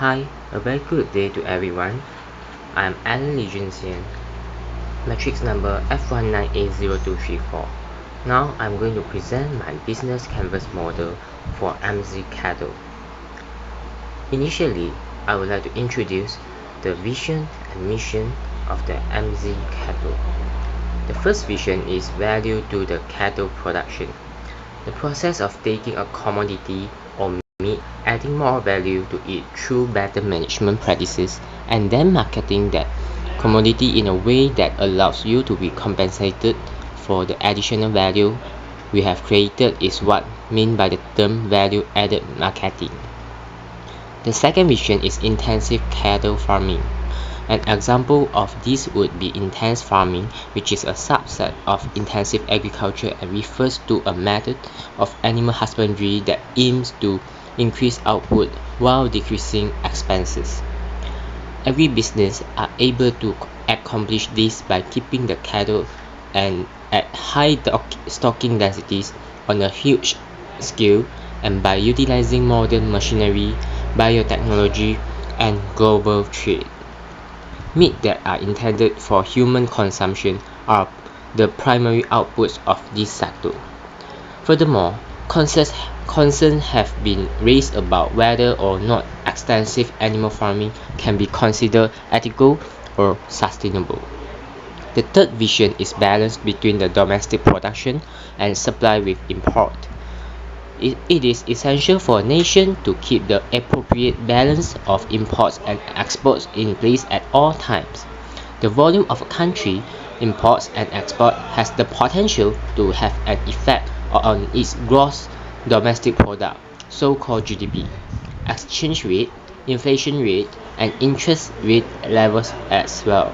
Hi, a very good day to everyone. I'm Lee Jun Xian, matrix number F19A0234. Now I'm going to present my business canvas model for MZ Cattle. Initially, I would like to introduce the vision and mission of the MZ Cattle. The first vision is value to the cattle production. The process of taking a commodity or meat, adding more value to it through better management practices, and then marketing that commodity in a way that allows you to be compensated for the additional value we have created is what meant by the term value-added marketing. The second vision is intensive cattle farming. An example of this would be intense farming, which is a subset of intensive agriculture and refers to a method of animal husbandry that aims to increase output while decreasing expenses. Every business are able to accomplish this by keeping the cattle and at high stocking densities on a huge scale, and by utilizing modern machinery, biotechnology, and global trade. Meat that are intended for human consumption are the primary outputs of this sector. Furthermore, concerns have been raised about whether or not extensive animal farming can be considered ethical or sustainable. The third vision is balance between the domestic production and supply with import. It is essential for a nation to keep the appropriate balance of imports and exports in place at all times. The volume of a country imports and exports has the potential to have an effect on its gross domestic product, so-called GDP, exchange rate, inflation rate, and interest rate levels as well.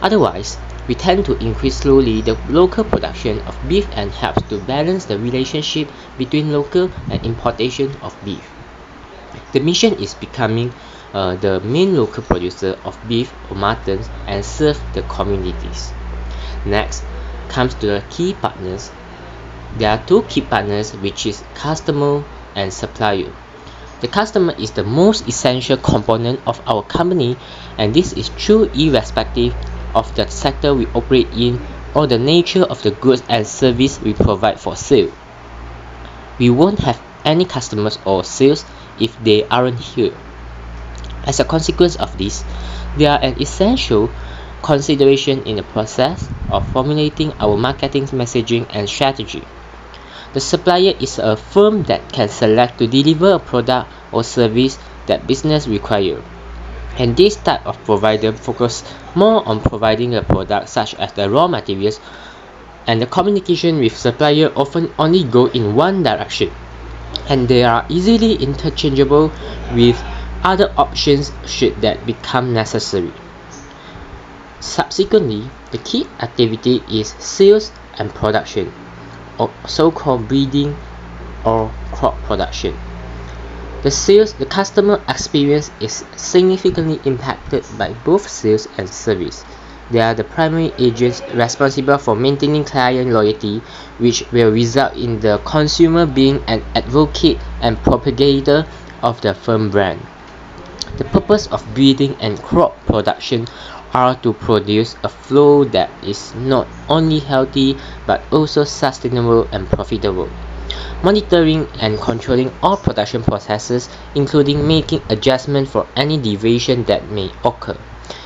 Otherwise, we tend to increase slowly the local production of beef and helps to balance the relationship between local and importation of beef. The mission is becoming the main local producer of beef or mutton and serve the communities. Next comes to the key partners. There are two key partners, which is customer and supplier. The customer is the most essential component of our company, and this is true irrespective of the sector we operate in or the nature of the goods and service we provide for sale. We won't have any customers or sales if they aren't here. As a consequence of this, they are an essential consideration in the process of formulating our marketing messaging and strategy. The supplier is a firm that can select to deliver a product or service that business require. And this type of provider focus more on providing a product such as the raw materials, and the communication with supplier often only go in one direction, and they are easily interchangeable with other options should that become necessary. Subsequently, the key activity is sales and production, or so-called breeding or crop production. The customer experience is significantly impacted by both sales and service. They are the primary agents responsible for maintaining client loyalty, which will result in the consumer being an advocate and propagator of the firm brand. The purpose of breeding and crop production are to produce a flow that is not only healthy but also sustainable and profitable. Monitoring and controlling all production processes, including making adjustments for any deviation that may occur,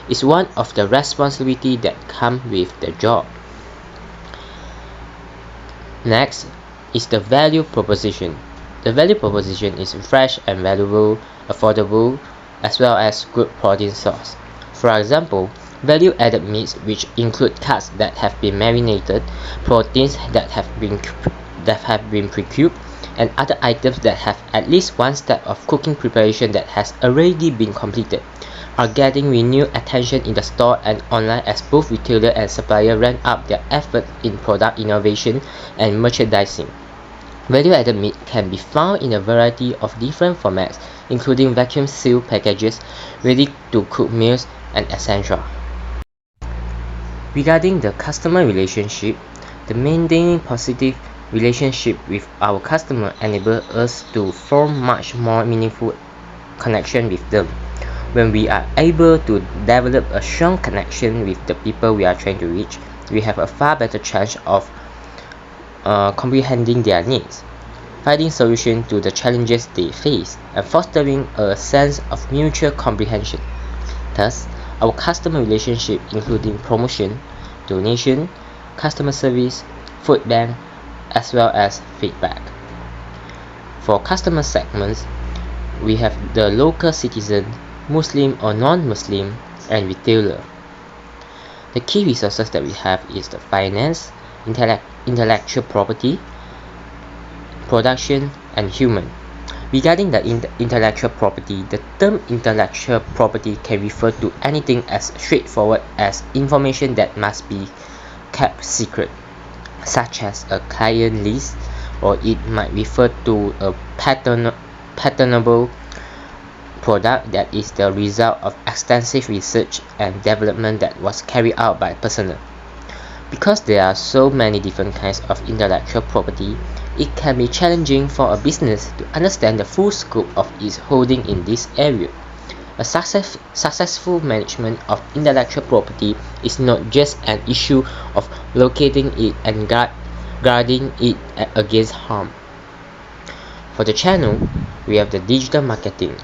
is one of the responsibilities that come with the job. Next is the value proposition. The value proposition is fresh and valuable, affordable, as well as good protein source. For example, value-added meats, which include cuts that have been marinated, proteins that have been pre-cooked, and other items that have at least one step of cooking preparation that has already been completed, are getting renewed attention in the store and online as both retailer and supplier ramp up their efforts in product innovation and merchandising. Value-added meat can be found in a variety of different formats, including vacuum-sealed packages, ready-to-cook meals, and etc. Regarding the customer relationship, the maintaining positive relationship with our customer enable us to form much more meaningful connection with them. When we are able to develop a strong connection with the people we are trying to reach, we have a far better chance of comprehending their needs, finding solutions to the challenges they face, and fostering a sense of mutual comprehension. Thus, our customer relationship, including promotion, donation, customer service, food bank, as well as feedback. For customer segments, we have the local citizen, Muslim or non-Muslim, and retailer. The key resources that we have is the finance, intellectual property, production, and human. Regarding the intellectual property, the term intellectual property can refer to anything as straightforward as information that must be kept secret, such as a client list, or it might refer to a patentable product that is the result of extensive research and development that was carried out by personnel. Because there are so many different kinds of intellectual property, it can be challenging for a business to understand the full scope of its holding in this area. A successful management of intellectual property is not just an issue of locating it and guarding it against harm. For the channel, we have the digital marketing.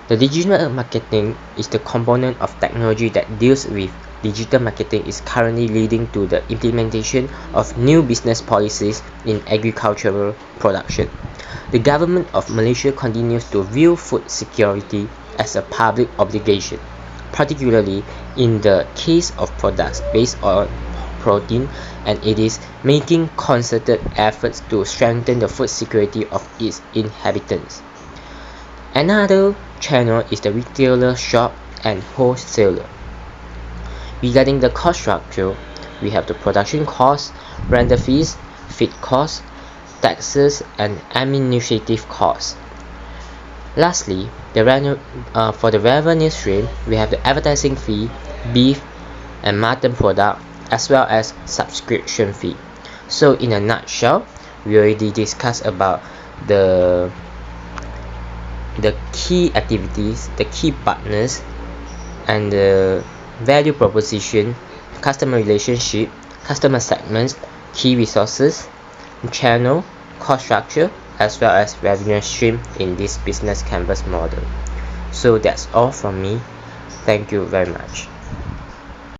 The digital marketing is the component of technology that deals with digital marketing is currently leading to the implementation of new business policies in agricultural production. The government of Malaysia continues to view food security as a public obligation, particularly in the case of products based on protein, and it is making concerted efforts to strengthen the food security of its inhabitants. Another channel is the retailer shop and wholesaler. Regarding the cost structure, we have the production costs, render fees, feed costs, taxes, and administrative costs. Lastly, for the revenue stream, we have the advertising fee, beef and mutton product, as well as subscription fee. So in a nutshell, we already discussed about the key activities, the key partners, and the value proposition, customer relationship, customer segments, key resources, channel, cost structure, as well as revenue stream in this business canvas model. So that's all from me. Thank you very much.